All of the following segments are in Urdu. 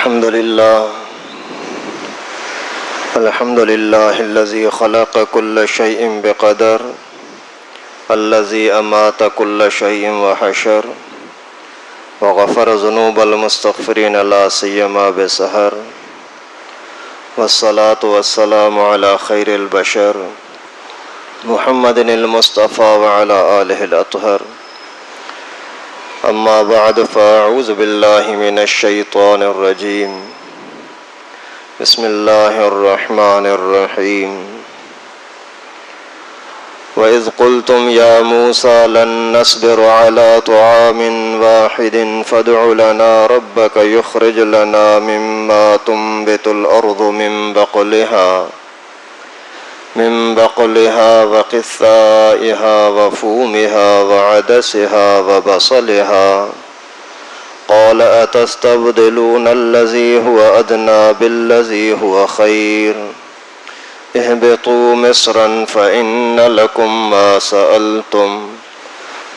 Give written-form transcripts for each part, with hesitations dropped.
الحمد لله الذي خلق كل شيء بقدر الذي أمات كل شيء وحشر وغفر ذنوب المستغفرين لا سيما بسهر والصلاة والسلام على خير البشر محمد المصطفى وعلى آله الأطهر. أما بعد فأعوذ بالله من الشيطان الرجيم. بسم الله الرحمن الرحيم. وإذ قلتم يا موسى لن نصبر على طعام واحد فادع لنا ربك يخرج لنا مما تنبت الأرض من بقلها وقثائها وفومها وعدسها وبصلها قال أتستبدلون الذي هو أدنى بالذي هو خير اهبطوا مصرا فإن لكم ما سألتم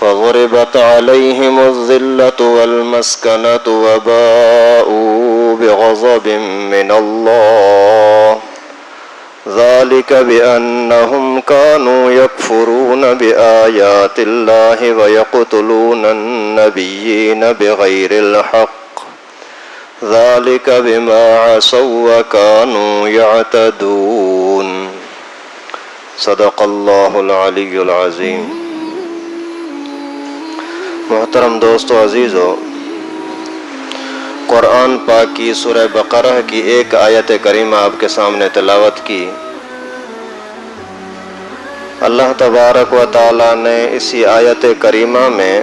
وضربت عليهم الذلة والمسكنة وباءوا بغضب من الله ذلك بأنهم كانوا يكفرون بآيات الله ويقتلون النبيين بغير الحق ذلك بما عصوا وكانوا يعتدون. صدق اللہ العلی العظیم. محترم دوستو عزیزو، قرآن پاک کی سورہ بقرہ کی ایک آیت کریمہ آپ کے سامنے تلاوت کی. اللہ تبارک و تعالی نے اسی آیت کریمہ میں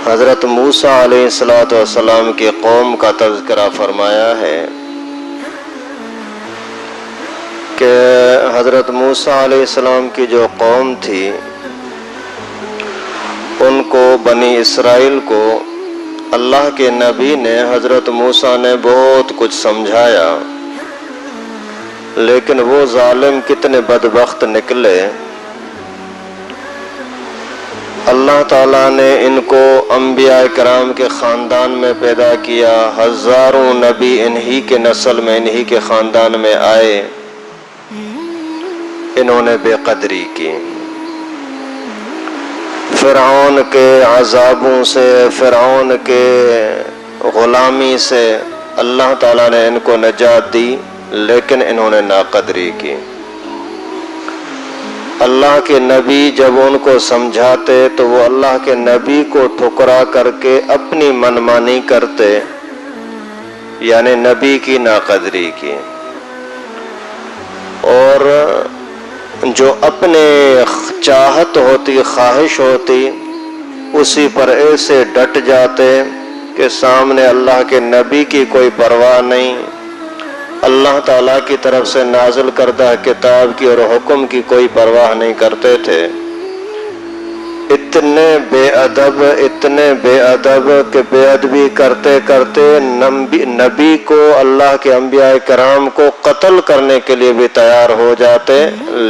حضرت موسیٰ علیہ السلام کی قوم کا تذکرہ فرمایا ہے کہ حضرت موسیٰ علیہ السلام کی جو قوم تھی ان کو بنی اسرائیل کو اللہ کے نبی نے حضرت موسیٰ نے بہت کچھ سمجھایا، لیکن وہ ظالم کتنے بدبخت نکلے. اللہ تعالیٰ نے ان کو انبیاء کرام کے خاندان میں پیدا کیا، ہزاروں نبی انہی کے نسل میں انہی کے خاندان میں آئے. انہوں نے بے قدری کی. فرعون کے عذابوں سے، فرعون کے غلامی سے اللہ تعالیٰ نے ان کو نجات دی، لیکن انہوں نے ناقدری کی. اللہ کے نبی جب ان کو سمجھاتے تو وہ اللہ کے نبی کو ٹھکرا کر کے اپنی منمانی کرتے، یعنی نبی کی ناقدری کی. اور جو اپنے چاہت ہوتی، خواہش ہوتی، اسی پر ایسے ڈٹ جاتے کہ سامنے اللہ کے نبی کی کوئی پرواہ نہیں، اللہ تعالیٰ کی طرف سے نازل کردہ کتاب کی اور حکم کی کوئی پرواہ نہیں کرتے تھے. اتنے بے ادب کہ بے ادبی کرتے کرتے نبی کو، اللہ کے انبیاء کرام کو قتل کرنے کے لیے بھی تیار ہو جاتے،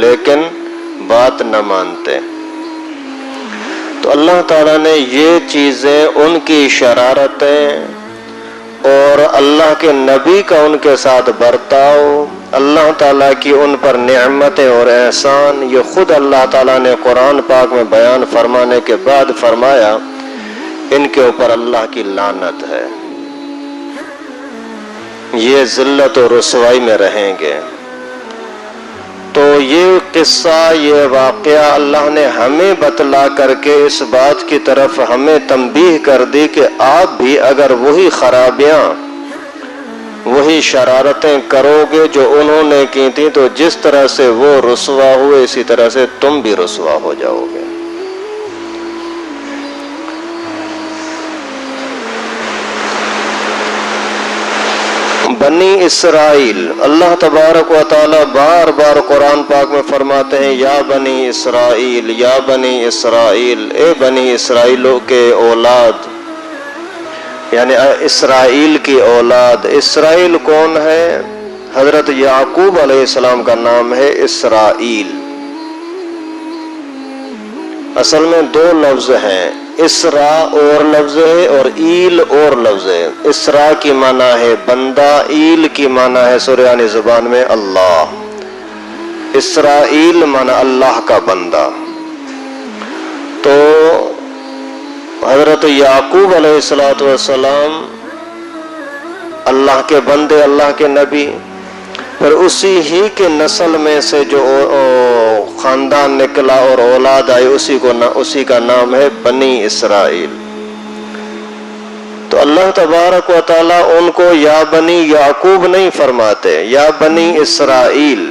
لیکن بات نہ مانتے. تو اللہ تعالیٰ نے یہ چیزیں، ان کی شرارتیں اور اللہ کے نبی کا ان کے ساتھ برتاؤ، اللہ تعالیٰ کی ان پر نعمتیں اور احسان، یہ خود اللہ تعالیٰ نے قرآن پاک میں بیان فرمانے کے بعد فرمایا ان کے اوپر اللہ کی لعنت ہے، یہ ذلت و رسوائی میں رہیں گے. تو یہ قصہ، یہ واقعہ اللہ نے ہمیں بتلا کر کے اس بات کی طرف ہمیں تنبیہ کر دی کہ آپ بھی اگر وہی خرابیاں، وہی شرارتیں کرو گے جو انہوں نے کی تھی، تو جس طرح سے وہ رسوا ہوئے اسی طرح سے تم بھی رسوا ہو جاؤ گے. بنی اسرائیل، اللہ تبارک و تعالی بار بار قرآن پاک میں فرماتے ہیں یا بنی اسرائیل، یا بنی اسرائیل، اے بنی اسرائیلوں کے اولاد، یعنی اسرائیل کی اولاد. اسرائیل کون ہے؟ حضرت یعقوب علیہ السلام کا نام ہے اسرائیل. اصل میں دو لفظ ہیں، اسرا اور لفظ ہے اور ایل اور لفظ ہے. اسرا کی معنی ہے بندہ، ایل کی معنی ہے سریانی زبان میں اللہ. اسرائیل معنی اللہ کا بندہ. تو حضرت یعقوب علیہ الصلوۃ والسلام اللہ کے بندے، اللہ کے نبی، پھر اسی ہی کے نسل میں سے جو خاندان نکلا اور اولاد آئی اسی کا نام ہے بنی اسرائیل. تو اللہ تبارک و تعالی ان کو یا بنی یعقوب نہیں فرماتے، یا بنی اسرائیل.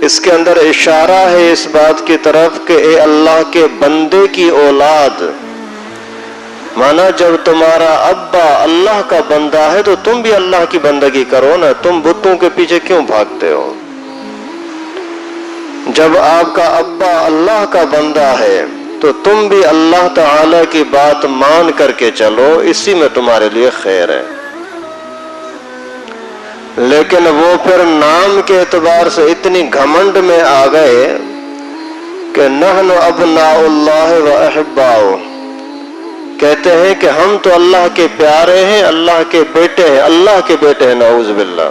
اس کے اندر اشارہ ہے اس بات کی طرف کہ اے اللہ کے بندے کی اولاد. مانا جب تمہارا ابا اللہ کا بندہ ہے تو تم بھی اللہ کی بندگی کرو نا، تم بتوں کے پیچھے کیوں بھاگتے ہو؟ جب آپ کا ابا اللہ کا بندہ ہے تو تم بھی اللہ تعالی کی بات مان کر کے چلو، اسی میں تمہارے لیے خیر ہے. لیکن وہ پھر نام کے اعتبار سے اتنی گھمنڈ میں آ گئے کہ نحن ابناء اللہ و احباؤ، کہتے ہیں کہ ہم تو اللہ کے پیارے ہیں، اللہ کے بیٹے ہیں، اللہ کے بیٹے ہیں، نعوذ باللہ.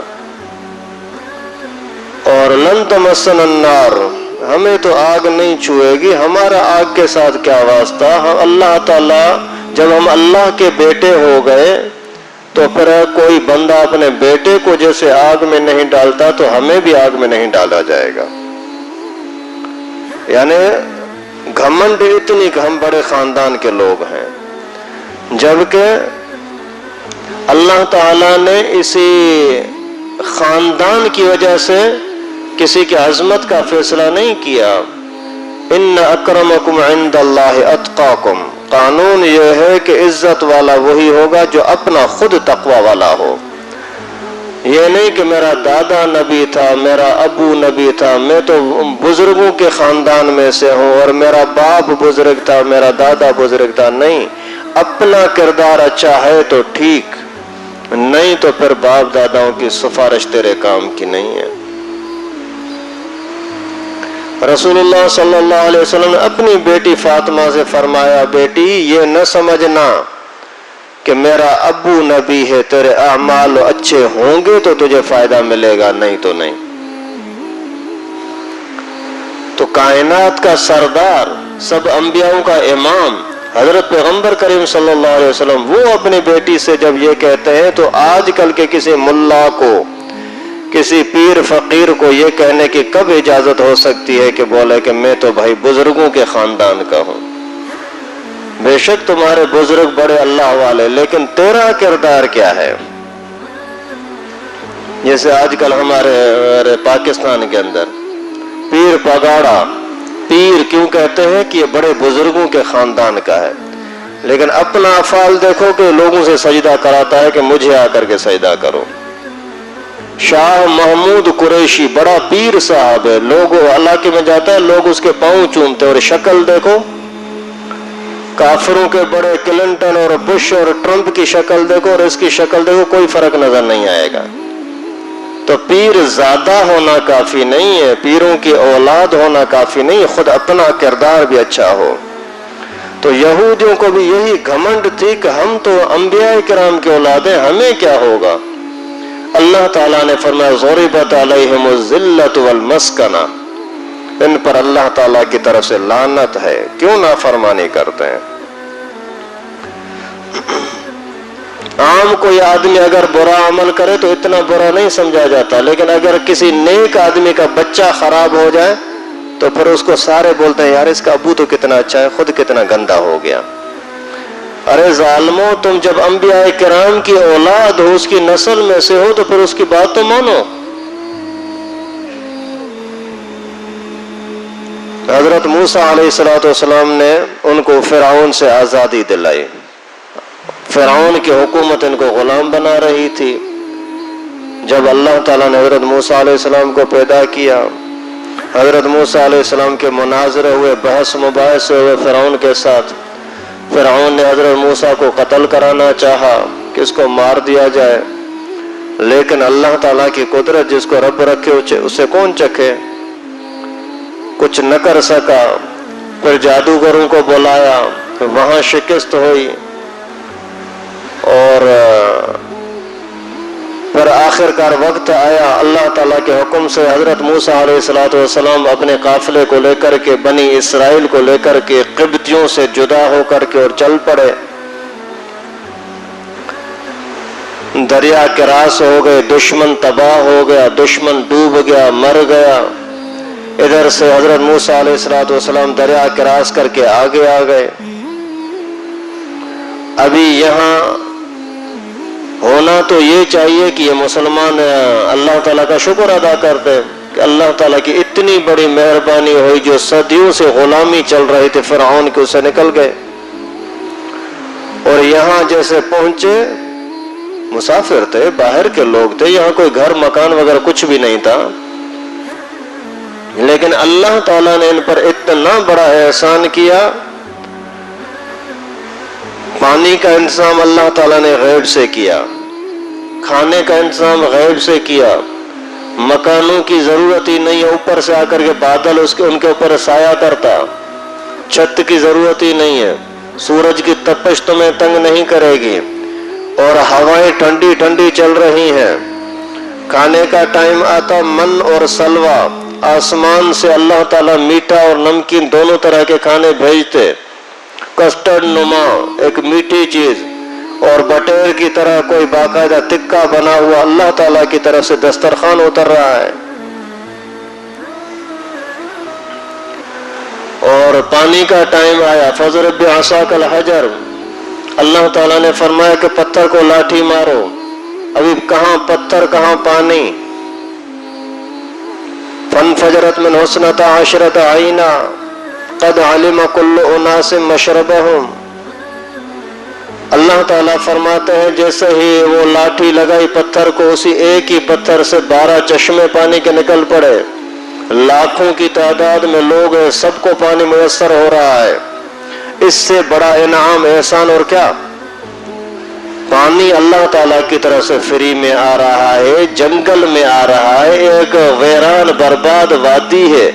اور لن تمسنا النار، ہمیں تو آگ نہیں چھوئے گی، ہمارا آگ کے ساتھ کیا واسطہ. اللہ تعالی جب ہم اللہ کے بیٹے ہو گئے تو پھر کوئی بندہ اپنے بیٹے کو جیسے آگ میں نہیں ڈالتا تو ہمیں بھی آگ میں نہیں ڈالا جائے گا. یعنی گھمنڈ اتنی کہ ہم بڑے خاندان کے لوگ ہیں، جبکہ اللہ تعالیٰ نے اسی خاندان کی وجہ سے کسی کی عظمت کا فیصلہ نہیں کیا. ان اکرمکم عند اللہ اتقاکم، قانون یہ ہے کہ عزت والا وہی ہوگا جو اپنا خود تقوی والا ہو. یہ نہیں کہ میرا دادا نبی تھا، میرا ابو نبی تھا، میں تو بزرگوں کے خاندان میں سے ہوں، اور میرا باپ بزرگ تھا، میرا دادا بزرگ تھا. نہیں، اپنا کردار اچھا ہے تو ٹھیک، نہیں تو پھر باپ داداؤں کی سفارش تیرے کام کی نہیں ہے. رسول اللہ صلی اللہ علیہ وسلم نے اپنی بیٹی فاطمہ سے فرمایا، بیٹی یہ نہ سمجھنا کہ میرا ابو نبی ہے، تیرے اعمال اچھے ہوں گے تو تجھے فائدہ ملے گا، نہیں تو نہیں. تو کائنات کا سردار، سب انبیاءوں کا امام حضرت پیغمبر کریم صلی اللہ علیہ وسلم، وہ اپنی بیٹی سے جب یہ کہتے ہیں تو آج کل کے کسی ملا کو، کسی پیر فقیر کو یہ کہنے کی کب اجازت ہو سکتی ہے کہ بولے کہ میں تو بھائی بزرگوں کے خاندان کا ہوں؟ بے شک تمہارے بزرگ بڑے اللہ والے، لیکن تیرا کردار کیا ہے؟ جیسے آج کل ہمارے پاکستان کے اندر پیر پگاڑا، پیر کیوں کہتے ہیں کہ یہ بڑے بزرگوں کے خاندان کا ہے، لیکن اپنا افعال دیکھو کہ لوگوں سے سجدہ کراتا ہے کہ مجھے آ کر کے سجدہ کرو. شاہ محمود قریشی بڑا پیر صاحب ہے، لوگ علاقے میں جاتا ہے، لوگ اس کے پاؤں چومتے ہیں، اور شکل دیکھو کافروں کے بڑے کلنٹن اور بش اور ٹرمپ کی شکل دیکھو اور اس کی شکل دیکھو، کوئی فرق نظر نہیں آئے گا. تو پیر زیادہ ہونا کافی نہیں ہے، پیروں کی اولاد ہونا کافی نہیں، خود اپنا کردار بھی اچھا ہو. تو یہودیوں کو بھی یہی گھمنڈ تھی کہ ہم تو انبیاء کرام کے اولاد ہیں، ہمیں کیا ہوگا. اللہ تعالیٰ نے فرمایا ضربت علیہم الذلۃ والمسکنہ، ان پر اللہ تعالیٰ کی طرف سے لعنت ہے، کیوں نافرمانی کرتے ہیں. عام کوئی آدمی اگر برا عمل کرے تو اتنا برا نہیں سمجھا جاتا، لیکن اگر کسی نیک آدمی کا بچہ خراب ہو جائے تو پھر اس کو سارے بولتے ہیں یار اس کا ابو تو کتنا اچھا ہے، خود کتنا گندا ہو گیا. ارے ظالموں، تم جب انبیاء کرام کی اولاد ہو، اس کی نسل میں سے ہو، تو پھر اس کی بات تو مانو. حضرت موسیٰ علیہ السلام نے ان کو فرعون سے آزادی دلائی. فرعون کی حکومت ان کو غلام بنا رہی تھی. جب اللہ تعالیٰ نے حضرت موسیٰ علیہ السلام کو پیدا کیا، حضرت موسیٰ علیہ السلام کے مناظرے ہوئے، بحث مباحثے ہوئے فرعون کے ساتھ. فرعون نے حضرت موسیٰ کو قتل کرانا چاہا کہ اس کو مار دیا جائے، لیکن اللہ تعالیٰ کی قدرت، جس کو رب رکھے اسے کون چکھے، کچھ نہ کر سکا. پھر جادوگروں کو بلایا، وہاں شکست ہوئی، اور پھر آخر کار وقت آیا اللہ تعالیٰ کے حکم سے حضرت موسیٰ علیہ السلام اپنے قافلے کو لے کر کے، بنی اسرائیل کو لے کر کے قبطیوں سے جدا ہو کر کے اور چل پڑے۔ دریا کراس ہو گئے، دشمن تباہ ہو گیا، دشمن ڈوب گیا، مر گیا۔ ادھر سے حضرت موسیٰ علیہ السلام دریا کراس کر کے آگے آ گئے۔ ابھی یہاں ہونا تو یہ چاہیے کہ یہ مسلمان اللہ تعالیٰ کا شکر ادا کرتے کہ اللہ تعالیٰ کی اتنی بڑی مہربانی ہوئی، جو صدیوں سے غلامی چل رہی تھی فرعون کے، اسے نکل گئے۔ اور یہاں جیسے پہنچے، مسافر تھے، باہر کے لوگ تھے، یہاں کوئی گھر مکان وغیرہ کچھ بھی نہیں تھا، لیکن اللہ تعالیٰ نے ان پر اتنا بڑا احسان کیا۔ پانی کا انتظام اللہ تعالیٰ نے غیب سے کیا، کھانے کا انتظام غیب سے کیا، مکانوں کی ضرورت ہی نہیں ہے، اوپر سے آ کر کے بادل ان کے اوپر سایہ کرتا، چھت کی ضرورت ہی نہیں ہے، سورج کی تپش تمہیں تنگ نہیں کرے گی، اور ہوائیں ٹھنڈی ٹھنڈی چل رہی ہیں۔ کھانے کا ٹائم آتا، من اور سلوہ، آسمان سے اللہ تعالیٰ میٹھا اور نمکین دونوں طرح کے کھانے بھیجتے، کسٹرڈ نما ایک میٹھی چیز، اور بٹیر کی طرح کوئی باقاعدہ تکہ بنا ہوا اللہ تعالیٰ کی طرف سے دسترخوان اتر رہا ہے۔ اور پانی کا ٹائم آیا، فَاضْرِب بِعَصَاكَ الْحَجَرَ، اللہ تعالیٰ نے فرمایا کہ پتھر کو لاٹھی مارو۔ ابھی کہاں پتھر کہاں پانی۔ فَانْفَجَرَتْ مِنْهُ اثْنَتَا عَشْرَةَ عَيْنًا قَدْ عَلِمَ كُلُّ أُنَاسٍ مَشْرَبَهُمْ۔ اللہ تعالیٰ فرماتے ہیں جیسے ہی وہ لاٹھی لگائی پتھر کو، اسی ایک ہی پتھر سے 12 چشمے پانی کے نکل پڑے۔ لاکھوں کی تعداد میں لوگ ہیں، سب کو پانی میسر ہو رہا ہے۔ اس سے بڑا انعام، احسان اور کیا؟ پانی اللہ تعالیٰ کی طرف سے فری میں آ رہا ہے، جنگل میں آ رہا ہے، ایک ویران برباد وادی ہے،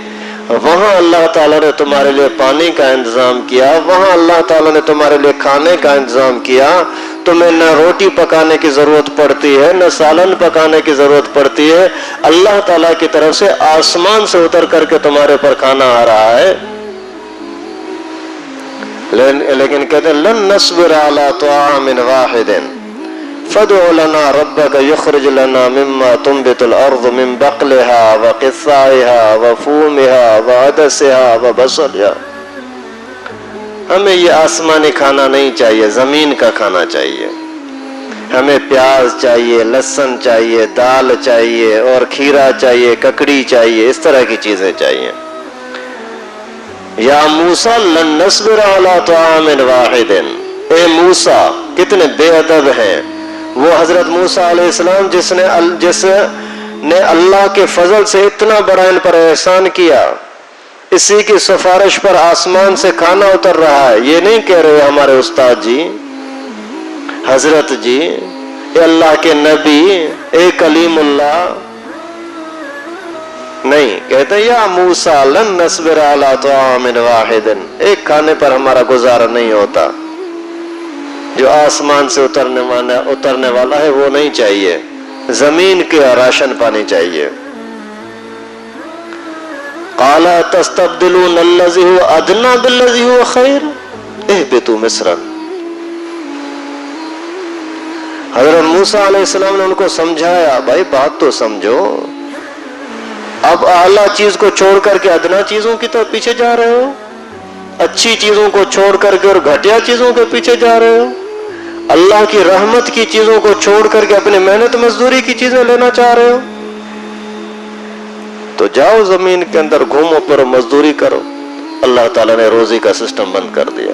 وہاں اللہ تعالیٰ نے تمہارے لیے پانی کا انتظام کیا، وہاں اللہ تعالیٰ نے تمہارے لیے کھانے کا انتظام کیا۔ تمہیں نہ روٹی پکانے کی ضرورت پڑتی ہے، نہ سالن پکانے کی ضرورت پڑتی ہے، اللہ تعالیٰ کی طرف سے آسمان سے اتر کر کے تمہارے پر کھانا آ رہا ہے۔ لیکن کہتے ہیں لن نصبر علی طعام واحد فادع لنا ربک یخرج لنا مما تنبت الارض من بقلها وقثائها وفومها وعدسها وبصلها۔ ہمیں یہ آسمانی کھانا نہیں چاہیے، زمین کا کھانا چاہیے۔ ہمیں پیاز چاہیے، لہسن چاہیے، دال چاہیے، اور کھیرا چاہیے، ککڑی چاہیے، اس طرح کی چیزیں چاہیے۔ یا موسیٰ لن نصبر علی طعام واحد، اے موسیٰ کتنے بے ادب ہیں وہ حضرت موسیٰ علیہ السلام جس نے اللہ کے فضل سے اتنا بڑا ان پر احسان کیا، اسی کی سفارش پر آسمان سے کھانا اتر رہا ہے۔ یہ نہیں کہہ رہے ہمارے استاد جی، حضرت جی، اے اللہ کے نبی، اے کلیم اللہ، نہیں، کہتے یا موسیٰ لن نصبر علی طعام واحد، ایک کھانے پر ہمارا گزارا نہیں ہوتا، جو آسمان سے اترنے والا ہے وہ نہیں چاہیے، زمین کا راشن پانی چاہیے۔ قال تستبدلون الذی هو ادنی بالذی هو خیر اہبطوا مصرا۔ حضرت موسیٰ علیہ السلام نے ان کو سمجھایا، بھائی بات تو سمجھو، اب اعلیٰ چیز کو چھوڑ کر کے ادنا چیزوں کی طرف پیچھے جا رہے ہو، اچھی چیزوں کو چھوڑ کر کے اور گھٹیا چیزوں کے پیچھے جا رہے ہو، اللہ کی رحمت کی چیزوں کو چھوڑ کر کے اپنی محنت مزدوری کی چیزیں لینا چاہ رہے ہو، تو جاؤ زمین کے اندر گھومو پھرو، مزدوری کرو۔ اللہ تعالیٰ نے روزی کا سسٹم بند کر دیا۔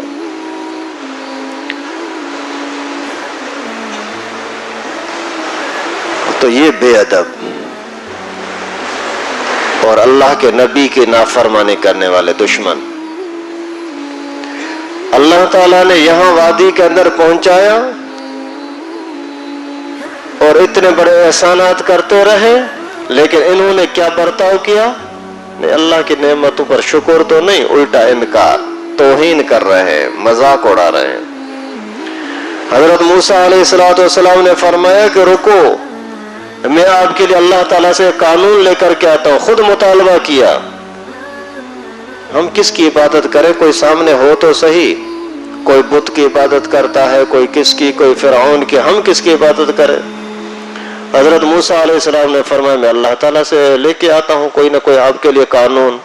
تو یہ بے ادب اور اللہ کے نبی کی نافرمانی کرنے والے دشمن، اللہ تعالیٰ نے یہاں وادی کے اندر پہنچایا اور اتنے بڑے احسانات کرتے رہے، لیکن انہوں نے کیا برتاؤ کیا؟ نہیں، اللہ کی نعمتوں پر شکر تو نہیں، الٹا انکار۔ توہین کر رہے ہیں، مذاق اڑا رہے ہیں۔ حضرت موسیٰ علیہ السلام نے فرمایا کہ رکو، میں آپ کے لیے اللہ تعالیٰ سے قانون لے کر کے آتا ہوں۔ خود مطالبہ کیا، ہم کس کی عبادت کریں؟ کوئی سامنے ہو تو صحیح، کوئی بت کی عبادت کرتا ہے، کوئی کس کی، کوئی فرعون کی، ہم کس کی عبادت کریں؟ حضرت موسیٰ علیہ السلام نے فرمایا میں اللہ تعالیٰ سے لے کے آتا ہوں کوئی نہ کوئی آپ کے لیے قانون۔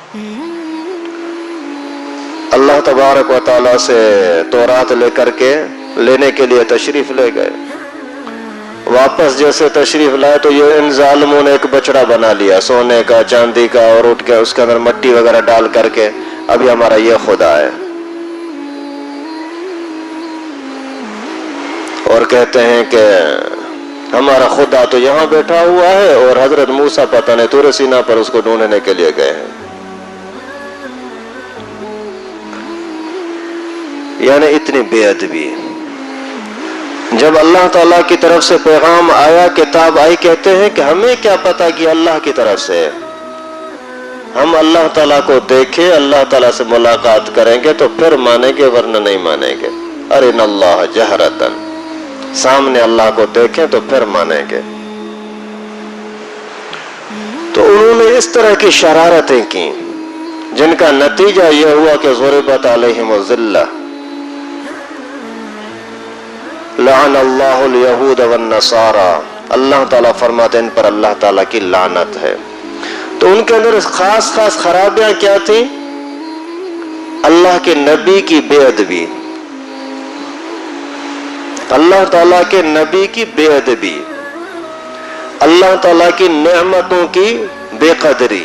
اللہ تبارک و تعالیٰ سے تورات لے کر کے لینے کے لیے تشریف لے گئے۔ واپس جیسے تشریف لائے تو یہ ان ظالموں نے ایک بچڑا بنا لیا، سونے کا، چاندی کا، اور اٹھ کے اس کے اندر مٹی وغیرہ ڈال کر کے ابھی ہمارا یہ خدا ہے، اور کہتے ہیں کہ ہمارا خدا تو یہاں بیٹھا ہوا ہے، اور حضرت موسیٰ پتہ نہیں طور سینا پر اس کو ڈھونڈنے کے لیے گئے ہیں۔ یعنی اتنی بے ادبی۔ جب اللہ تعالیٰ کی طرف سے پیغام آیا، کتاب آئی، کہتے ہیں کہ ہمیں کیا پتا کہ اللہ کی طرف سے ہے، ہم اللہ تعالیٰ کو دیکھیں، اللہ تعالیٰ سے ملاقات کریں گے تو پھر مانیں گے، ورنہ نہیں مانیں گے۔ ارنا اللہ جہرتاً، سامنے اللہ کو دیکھیں تو پھر مانیں گے۔ تو انہوں نے اس طرح کی شرارتیں کی جن کا نتیجہ یہ ہوا کہ ضربت علیہم الذلہ، لعن اللہ الیہود والنصارى، اللہ تعالیٰ فرماتے ہیں ان پر اللہ تعالیٰ کی لعنت ہے۔ تو ان کے اندر خاص خرابیاں کیا تھیں؟ اللہ کے نبی کی بے ادبی، اللہ تعالیٰ کے نبی کی بے ادبی، اللہ تعالیٰ کی نعمتوں کی بے قدری،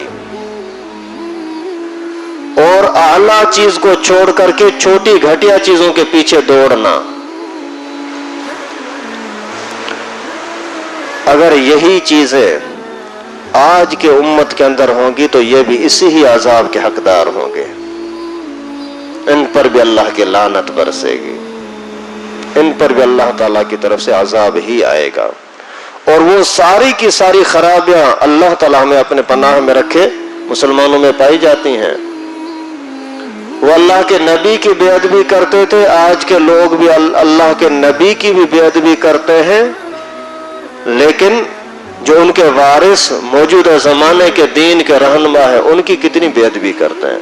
اور اعلیٰ چیز کو چھوڑ کر کے چھوٹی گھٹیا چیزوں کے پیچھے دوڑنا۔ اگر یہی چیزیں آج کے امت کے اندر ہوں گی تو یہ بھی اسی ہی عذاب کے حقدار ہوں گے، ان پر بھی اللہ کی لعنت برسے گی، ان پر بھی اللہ تعالیٰ کی طرف سے عذاب ہی آئے گا۔ اور وہ ساری کی ساری خرابیاں اللہ تعالیٰ ہمیں اپنے پناہ میں رکھے مسلمانوں میں پائی جاتی ہیں۔ وہ اللہ کے نبی کی بے ادبی کرتے تھے، آج کے لوگ بھی اللہ کے نبی کی بھی بے ادبی کرتے ہیں، لیکن جو ان کے وارث موجودہ زمانے کے دین کے رہنما ہیں ان کی کتنی بے ادبی کرتے ہیں۔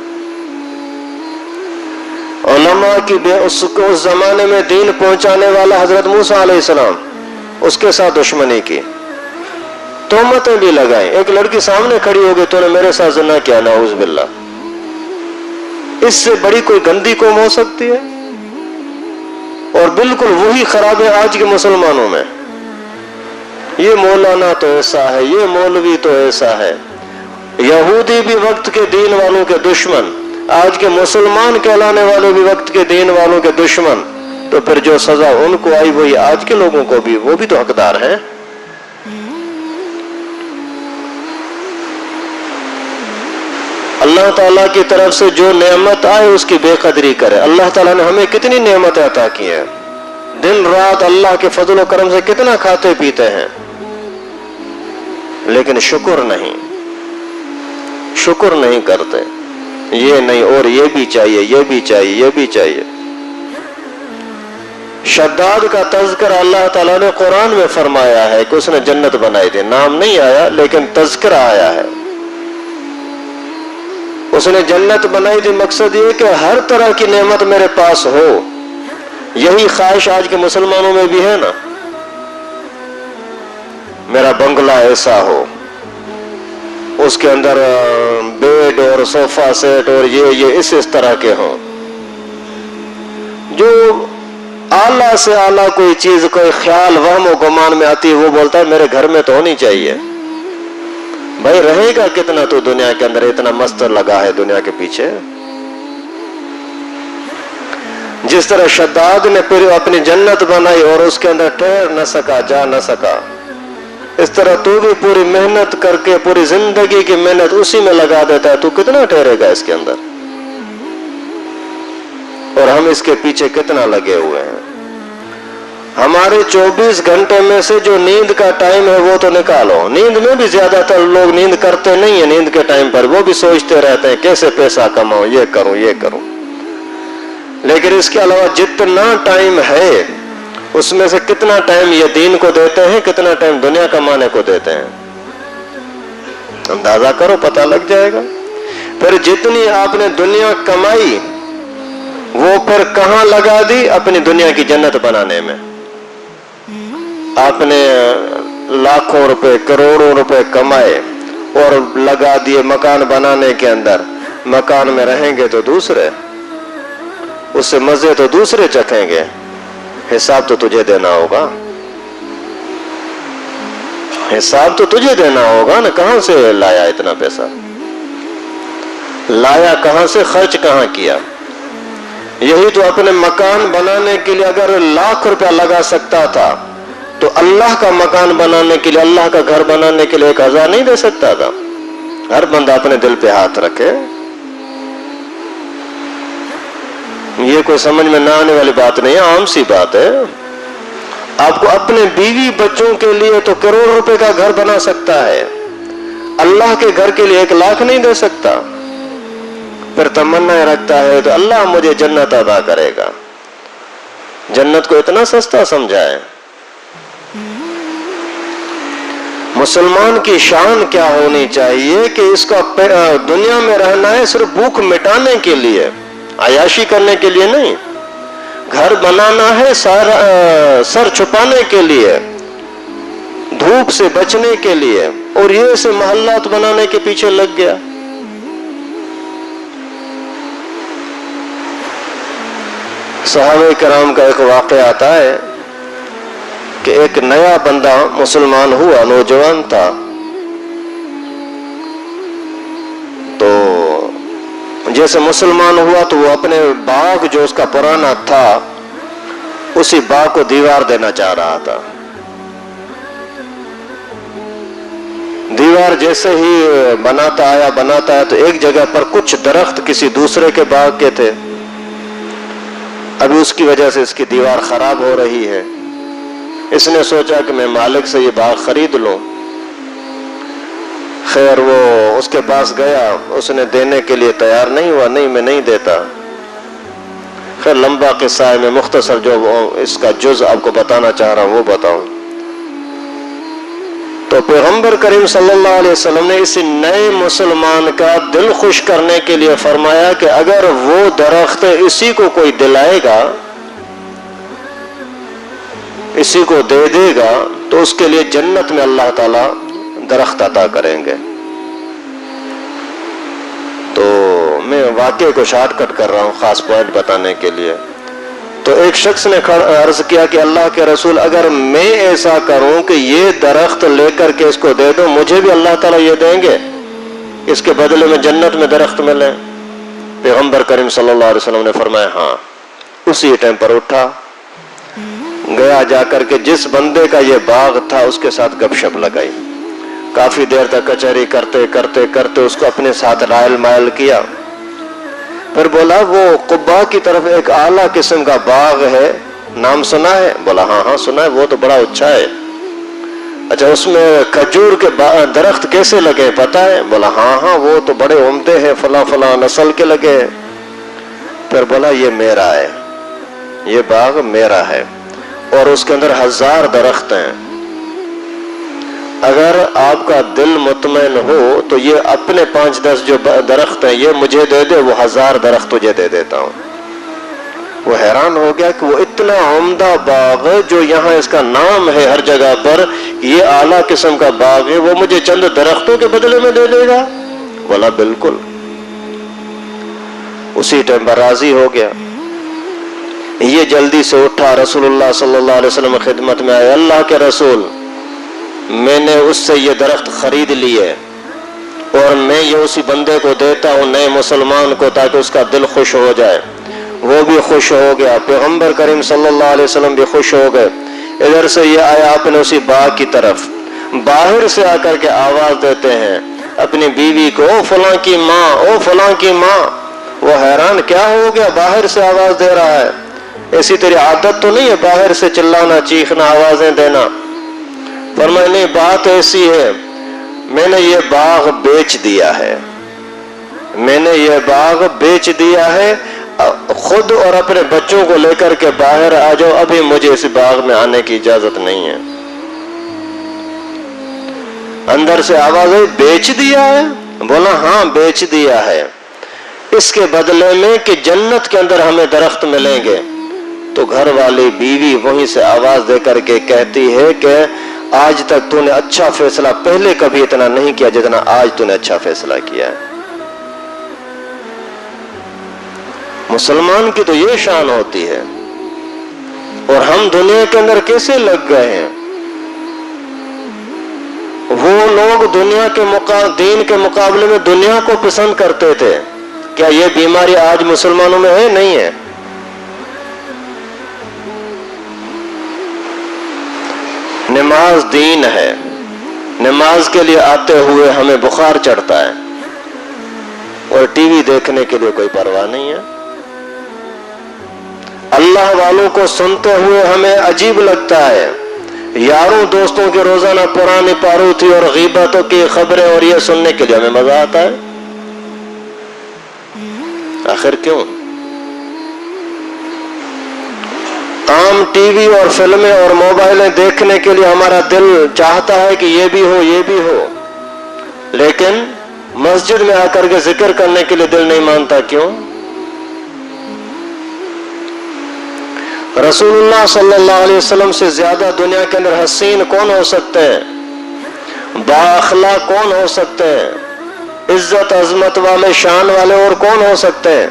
علماء کی اس زمانے میں دین پہنچانے والا حضرت موسیٰ علیہ السلام، اس کے ساتھ دشمنی کی، تہمتیں بھی لگائیں۔ ایک لڑکی سامنے کھڑی ہو گئی، تو نے میرے ساتھ زنا کیا، نعوذ باللہ۔ اس سے بڑی کوئی گندی قوم ہو سکتی ہے؟ اور بالکل وہی خرابی آج کے مسلمانوں میں، یہ مولانا تو ایسا ہے، یہ مولوی تو ایسا ہے، یہودی بھی وقت کے دین والوں کے دشمن، آج کے مسلمان کہلانے والے بھی وقت کے دین والوں کے دشمن، تو پھر جو سزا ان کو آئی وہی آج کے لوگوں کو بھی، وہ بھی تو حقدار ہیں۔ اللہ تعالیٰ کی طرف سے جو نعمت آئے اس کی بے قدری کرے۔ اللہ تعالیٰ نے ہمیں کتنی نعمتیں عطا کی ہیں، دن رات اللہ کے فضل و کرم سے کتنا کھاتے پیتے ہیں، لیکن شکر نہیں کرتے۔ یہ نہیں، اور یہ بھی چاہیے، یہ بھی چاہیے، یہ بھی چاہیے۔ شداد کا تذکرہ اللہ تعالیٰ نے قرآن میں فرمایا ہے کہ اس نے جنت بنائی تھی، نام نہیں آیا لیکن تذکرہ آیا ہے۔ اس نے جنت بنائی تھی، مقصد یہ کہ ہر طرح کی نعمت میرے پاس ہو۔ یہی خواہش آج کے مسلمانوں میں بھی ہے نا، میرا بنگلہ ایسا ہو، اس کے اندر بیڈ اور صوفہ سیٹ اور یہ اس طرح کے ہوں۔ جو اعلیٰ سے اعلیٰ کوئی چیز، کوئی خیال وہم و گمان میں آتی ہے، وہ بولتا ہے میرے گھر میں تو ہونی چاہیے۔ بھائی رہے گا کتنا تو دنیا کے اندر، اتنا مست لگا ہے دنیا کے پیچھے۔ جس طرح شداد نے پھر اپنی جنت بنائی اور اس کے اندر ٹھہر نہ سکا، جا نہ سکا، اس طرح تو بھی پوری محنت کر کے پوری زندگی کی محنت اسی میں لگا دیتا ہے، تو کتنا ٹھہرے گا اس کے اندر؟ اور ہم اس کے پیچھے کتنا لگے ہوئے ہیں۔ ہمارے 24 گھنٹے میں سے جو نیند کا ٹائم ہے وہ تو نکالو۔ نیند میں بھی زیادہ تر لوگ نیند کرتے نہیں ہیں، نیند کے ٹائم پر وہ بھی سوچتے رہتے ہیں کیسے پیسہ کماؤں، یہ کروں یہ کروں۔ لیکن اس کے علاوہ جتنا ٹائم ہے اس میں سے کتنا ٹائم یہ دین کو دیتے ہیں, کتنا ٹائم دنیا کمانے کو دیتے ہیں؟ اندازہ کرو, پتہ لگ جائے گا. پھر جتنی آپ نے دنیا کمائی وہ پھر کہاں لگا دی؟ اپنی دنیا کی جنت بنانے میں. آپ نے لاکھوں روپے کروڑوں روپے کمائے اور لگا دیے مکان بنانے کے اندر. مکان میں رہیں گے تو دوسرے, اس سے مزے تو دوسرے چکھیں گے, حساب تو تجھے دینا ہوگا. حساب تو تجھے دینا ہوگا نا. کہاں سے لایا اتنا پیسہ؟ لایا کہاں سے؟ خرچ کہاں کیا؟ یہی تو اپنے مکان بنانے کے لیے اگر لاکھ روپیہ لگا سکتا تھا تو اللہ کا مکان بنانے کے لیے, اللہ کا گھر بنانے کے لیے 1000 نہیں دے سکتا تھا؟ ہر بندہ اپنے دل پہ ہاتھ رکھے. یہ کوئی سمجھ میں نہ آنے والی بات نہیں ہے, عام سی بات ہے. آپ کو اپنے بیوی بچوں کے لیے تو کروڑ روپے کا گھر بنا سکتا ہے, اللہ کے گھر کے لیے 1 لاکھ نہیں دے سکتا. پھر تمنا رکھتا ہے تو اللہ مجھے جنت عطا کرے گا. جنت کو اتنا سستا سمجھا ہے. مسلمان کی شان کیا ہونی چاہیے کہ اس کا دنیا میں رہنا ہے صرف بھوک مٹانے کے لیے, عیاشی کرنے کے لیے نہیں. گھر بنانا ہے سر چھپانے کے لیے, دھوپ سے بچنے کے لیے, اور یہ سے محلات بنانے کے پیچھے لگ گیا. صحابہ کرام کا ایک واقعہ آتا ہے کہ ایک نیا بندہ مسلمان ہوا, نوجوان تھا. تو جیسے مسلمان ہوا تو وہ اپنے باغ جو اس کا پرانا تھا اسی باغ کو دیوار دینا چاہ رہا تھا. دیوار جیسے ہی بناتا آیا تو ایک جگہ پر کچھ درخت کسی دوسرے کے باغ کے تھے. ابھی اس کی وجہ سے اس کی دیوار خراب ہو رہی ہے. اس نے سوچا کہ میں مالک سے یہ باغ خرید لوں. خیر وہ اس کے پاس گیا, اس نے دینے کے لیے تیار نہیں ہوا, نہیں میں نہیں دیتا. خیر لمبا قصہ ہے, میں مختصر جو اس کا جز آپ کو بتانا چاہ رہا ہوں وہ بتاؤں. تو پیغمبر کریم صلی اللہ علیہ وسلم نے اس نئے مسلمان کا دل خوش کرنے کے لیے فرمایا کہ اگر وہ درخت اسی کو کوئی دلائے گا, اسی کو دے دے گا تو اس کے لیے جنت میں اللہ تعالیٰ درخت عطا کریں گے. تو میں واقعے کو شارٹ کٹ کر رہا ہوں خاص پوائنٹ بتانے کے لیے. تو ایک شخص نے عرض کیا کہ اللہ کے رسول, اگر میں ایسا کروں کہ یہ درخت لے کر کے اس کو دے دو, مجھے بھی اللہ تعالیٰ یہ دیں گے, اس کے بدلے میں جنت میں درخت ملے؟ پیغمبر کریم صلی اللہ علیہ وسلم نے فرمایا ہاں. اسی ٹائم پر اٹھا گیا, جا کر کے جس بندے کا یہ باغ تھا اس کے ساتھ گپ شپ لگائی. کافی دیر تک کچہری کرتے کرتے کرتے اس کو اپنے ساتھ رائل مائل کیا. پھر بولا وہ قبا کی طرف ایک اعلیٰ قسم کا باغ ہے, نام سنا ہے؟ بولا ہاں ہاں سنا ہے, وہ تو بڑا اچھا ہے. اچھا اس میں کھجور کے درخت کیسے لگے پتا ہے؟ بولا ہاں ہاں وہ تو بڑے عمدے ہیں, فلاں فلاں نسل کے لگے. پھر بولا یہ میرا ہے, یہ باغ میرا ہے, اور اس کے اندر 1000 درخت ہیں. اگر آپ کا دل مطمئن ہو تو یہ اپنے 5-10 جو درخت ہیں یہ مجھے دے دے, وہ 1000 درخت تجھے دے دیتا ہوں. وہ حیران ہو گیا کہ وہ اتنا عمدہ باغ جو یہاں اس کا نام ہے ہر جگہ پر, یہ اعلیٰ قسم کا باغ ہے, وہ مجھے چند درختوں کے بدلے میں دے دے گا؟ بولا بالکل. اسی ٹائم پر راضی ہو گیا. یہ جلدی سے اٹھا, رسول اللہ صلی اللہ علیہ وسلم خدمت میں آئے. اللہ کے رسول, میں نے اس سے یہ درخت خرید لیے اور میں یہ اسی بندے کو دیتا ہوں, نئے مسلمان کو, تاکہ اس کا دل خوش ہو جائے. وہ بھی خوش ہو گیا, پیغمبر کریم صلی اللہ علیہ وسلم بھی خوش ہو گئے. ادھر سے یہ آیا اپنے اسی باغ کی طرف, باہر سے آ کر کے آواز دیتے ہیں اپنی بیوی کو, او فلاں کی ماں, او فلاں کی ماں. وہ حیران, کیا ہو گیا باہر سے آواز دے رہا ہے؟ ایسی تیری عادت تو نہیں ہے باہر سے چلانا, چیخنا, آوازیں دینا؟ فرمایا نہیں, بات ایسی ہے, میں نے یہ باغ بیچ دیا ہے, میں نے یہ باغ بیچ دیا ہے. خود اور اپنے بچوں کو لے کر کے باہر آ جاؤ، ابھی مجھے اس باغ میں آنے کی اجازت نہیں ہے۔ اندر سے آواز آئی بیچ دیا ہے؟ بولا ہاں بیچ دیا ہے، اس کے بدلے میں کہ جنت کے اندر ہمیں درخت ملیں گے۔ تو گھر والی بیوی وہیں سے آواز دے کر کے کہتی ہے کہ آج تک تو نے اچھا فیصلہ پہلے کبھی اتنا نہیں کیا جتنا آج تو نے اچھا فیصلہ کیا ہے۔ مسلمان کی تو یہ شان ہوتی ہے، اور ہم دنیا کے اندر کیسے لگ گئے ہیں؟ وہ لوگ دنیا کے دین کے مقابلے میں دنیا کو پسند کرتے تھے۔ کیا یہ بیماری آج مسلمانوں میں ہے؟ نہیں ہے۔ نماز دین ہے، نماز کے لیے آتے ہوئے ہمیں بخار چڑھتا ہے، اور ٹی وی دیکھنے کے لیے کوئی پرواہ نہیں ہے۔ اللہ والوں کو سنتے ہوئے ہمیں عجیب لگتا ہے، یاروں دوستوں کے روزانہ پرانی پاروتھی اور غیبتوں کی خبریں اور یہ سننے کے لیے ہمیں مزہ آتا ہے۔ آخر کیوں؟ عام ٹی وی اور فلمیں اور موبائلیں دیکھنے کے لیے ہمارا دل چاہتا ہے کہ یہ بھی ہو یہ بھی ہو، لیکن مسجد میں آ کر کے ذکر کرنے کے لیے دل نہیں مانتا۔ کیوں؟ رسول اللہ صلی اللہ علیہ وسلم سے زیادہ دنیا کے اندر حسین کون ہو سکتے ہیں؟ با اخلاق کون ہو سکتے ہیں؟ عزت عظمت والے شان والے اور کون ہو سکتے ہیں؟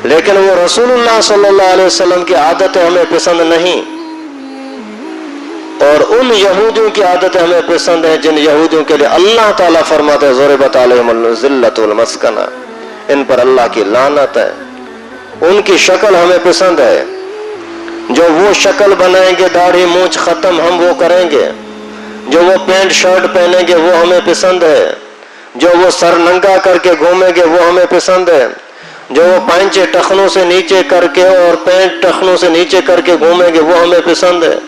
لیکن وہ رسول اللہ صلی اللہ علیہ وسلم کی عادتیں ہمیں پسند نہیں، اور ان یہودیوں کی عادتیں ہمیں پسند ہیں جن یہودیوں کے لیے اللہ تعالیٰ فرماتے ہیں ضربت علیہم الذلۃ والمسکنہ، ان پر اللہ کی لعنت ہے۔ ان کی شکل ہمیں پسند ہے، جو وہ شکل بنائیں گے داڑھی مونچھ ختم ہم وہ کریں گے، جو وہ پینٹ شرٹ پہنیں گے وہ ہمیں پسند ہے، جو وہ سر ننگا کر کے گھومیں گے وہ ہمیں پسند ہے، جو وہ پائنچے ٹخنوں سے نیچے کر کے اور پینٹ ٹخنوں سے نیچے کر کے گھومیں گے وہ ہمیں پسند ہے،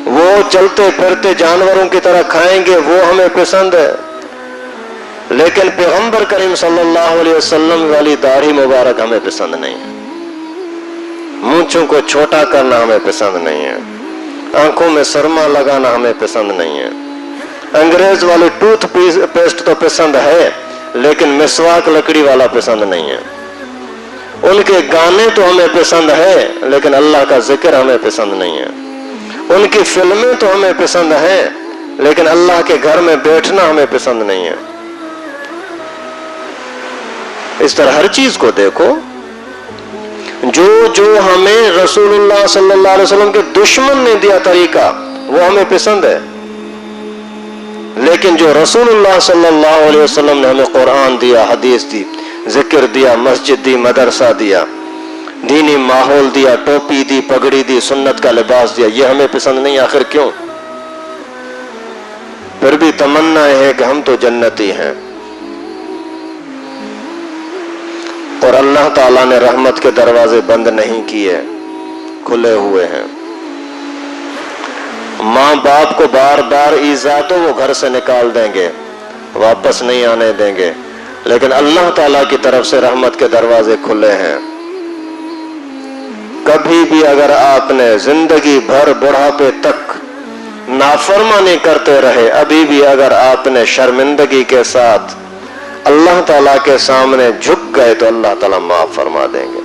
وہ چلتے پھرتے جانوروں کی طرح کھائیں گے وہ ہمیں پسند ہے۔ لیکن پیغمبر کریم صلی اللہ علیہ وسلم والی داڑھی مبارک ہمیں پسند نہیں ہے، مونچھوں کو چھوٹا کرنا ہمیں پسند نہیں ہے، آنکھوں میں سرما لگانا ہمیں پسند نہیں ہے۔ انگریز والی ٹوتھ پیسٹ تو پسند ہے، لیکن مسواک لکڑی والا پسند نہیں ہے۔ ان کے گانے تو ہمیں پسند ہے، لیکن اللہ کا ذکر ہمیں پسند نہیں ہے۔ ان کی فلمیں تو ہمیں پسند ہیں، لیکن اللہ کے گھر میں بیٹھنا ہمیں پسند نہیں ہے۔ اس طرح ہر چیز کو دیکھو، جو ہمیں رسول اللہ صلی اللہ علیہ وسلم کے دشمن نے دیا طریقہ وہ ہمیں پسند ہے، لیکن جو رسول اللہ صلی اللہ علیہ وسلم نے ہمیں قرآن دیا، حدیث دی، ذکر دیا، مسجد دی، مدرسہ دیا، دینی ماحول دیا، ٹوپی دی، پگڑی دی، سنت کا لباس دیا، یہ ہمیں پسند نہیں۔ آخر کیوں؟ پھر بھی تمنا ہے کہ ہم تو جنتی ہیں، اور اللہ تعالیٰ نے رحمت کے دروازے بند نہیں کیے، کھلے ہوئے ہیں۔ ماں باپ کو بار بار ایذا تو وہ گھر سے نکال دیں گے، واپس نہیں آنے دیں گے، لیکن اللہ تعالیٰ کی طرف سے رحمت کے دروازے کھلے ہیں۔ کبھی بھی اگر آپ نے زندگی بھر بڑھاپے تک نافرمانی کرتے رہے، ابھی بھی اگر آپ نے شرمندگی کے ساتھ اللہ تعالیٰ کے سامنے جھک گئے تو اللہ تعالیٰ معاف فرما دیں گے۔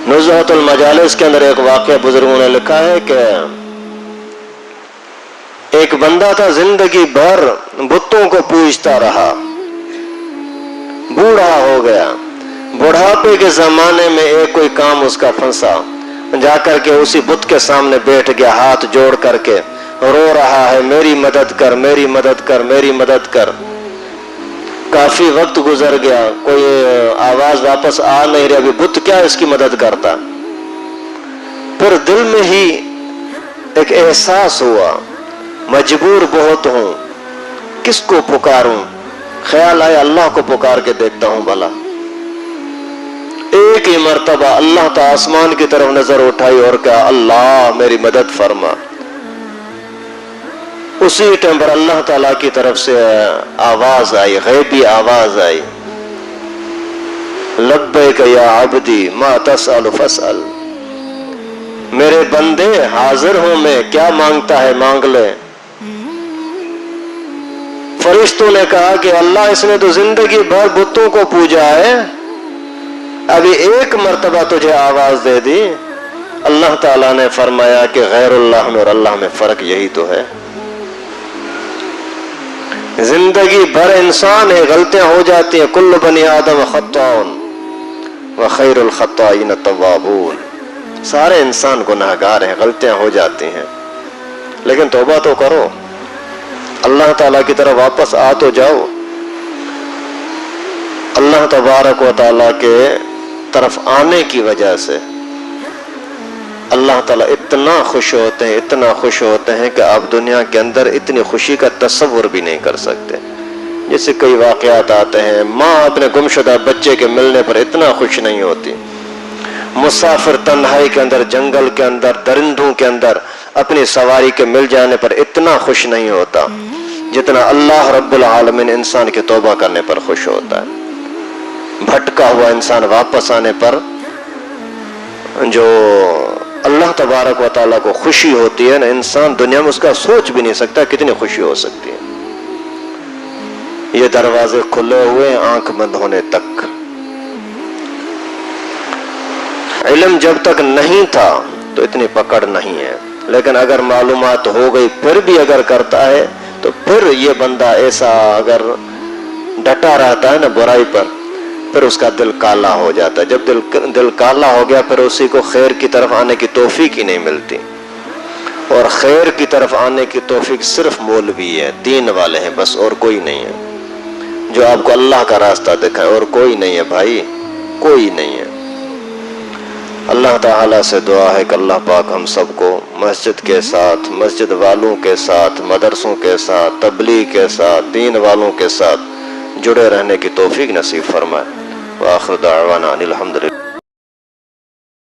نزہۃ المجالس کے اندر ایک واقعہ بزرگوں نے لکھا ہے کہ ایک بندہ تھا زندگی بھر بتوں کو پوجتا رہا، بوڑھا ہو گیا، بڑھاپے کے زمانے میں ایک کوئی کام اس کا پھنسا، جا کر کے اسی بت کے سامنے بیٹھ گیا، ہاتھ جوڑ کر کے رو رہا ہے میری مدد کر میری مدد کر میری مدد کر۔ کافی وقت گزر گیا، کوئی آواز واپس آ نہیں رہی، ابھی بت کیا اس کی مدد کرتا۔ پھر دل میں ہی ایک احساس ہوا مجبور بہت ہوں، کس کو پکاروں؟ خیال آیا اللہ کو پکار کے دیکھتا ہوں بھلا۔ ایک ہی مرتبہ اللہ تعالی آسمان کی طرف نظر اٹھائی اور کہا اللہ میری مدد فرما۔ اسی ٹائم پر اللہ تعالیٰ کی طرف سے آواز آئی، غیبی آواز آئی، لبیک یا عبدی ما تسأل فاسأل، میرے بندے حاضر ہوں میں، کیا مانگتا ہے مانگ لے۔ فرشتوں نے کہا کہ اللہ اس نے تو زندگی بھر بتوں کو پوجا ہے، ابھی ایک مرتبہ تجھے آواز دے دی۔ اللہ تعالیٰ نے فرمایا کہ غیر اللہ میں اور اللہ میں فرق یہی تو ہے۔ زندگی بھر انسان ہے، غلطیاں ہو جاتی ہیں، کل بنی آدم خطاؤن وخیر الخطائین التوابون، سارے انسان گناہگار ہیں، غلطیاں ہو جاتی ہیں، لیکن توبہ تو کرو، اللہ تعالیٰ کی طرف واپس آ تو جاؤ۔ اللہ تبارک و تعالیٰ کے طرف آنے کی وجہ سے اللہ تعالیٰ اتنا خوش ہوتے ہیں، اتنا خوش ہوتے ہیں کہ آپ دنیا کے اندر اتنی خوشی کا تصور بھی نہیں کر سکتے۔ جیسے کئی واقعات آتے ہیں، ماں اپنے گمشدہ بچے کے ملنے پر اتنا خوش نہیں ہوتی، مسافر تنہائی کے اندر، جنگل کے اندر، درندوں کے اندر اپنی سواری کے مل جانے پر اتنا خوش نہیں ہوتا جتنا اللہ رب العالمین انسان کے توبہ کرنے پر خوش ہوتا ہے۔ بھٹکا ہوا انسان واپس آنے پر جو اللہ تبارک و تعالیٰ کو خوشی ہوتی ہے نا، انسان دنیا میں اس کا سوچ بھی نہیں سکتا کتنی خوشی ہو سکتی ہے۔ یہ دروازے کھلے ہوئے آنکھ بند ہونے تک۔ علم جب تک نہیں تھا تو اتنی پکڑ نہیں ہے، لیکن اگر معلومات ہو گئی پھر بھی اگر کرتا ہے تو پھر یہ بندہ ایسا اگر ڈٹا رہتا ہے نا برائی پر، پھر اس کا دل کالا ہو جاتا ہے۔ جب دل کالا ہو گیا پھر اسی کو خیر کی طرف آنے کی توفیق ہی نہیں ملتی، اور خیر کی طرف آنے کی توفیق صرف مولوی ہے، دین والے ہیں بس، اور کوئی نہیں ہے جو آپ کو اللہ کا راستہ دکھائے، اور کوئی نہیں ہے بھائی، کوئی نہیں ہے۔ اللہ تعالیٰ سے دعا ہے کہ اللہ پاک ہم سب کو مسجد کے ساتھ، مسجد والوں کے ساتھ، مدرسوں کے ساتھ، تبلیغ کے ساتھ، دین والوں کے ساتھ جڑے رہنے کی توفیق نصیب فرمائے۔ وآخر دعوانا ان الحمد للہ۔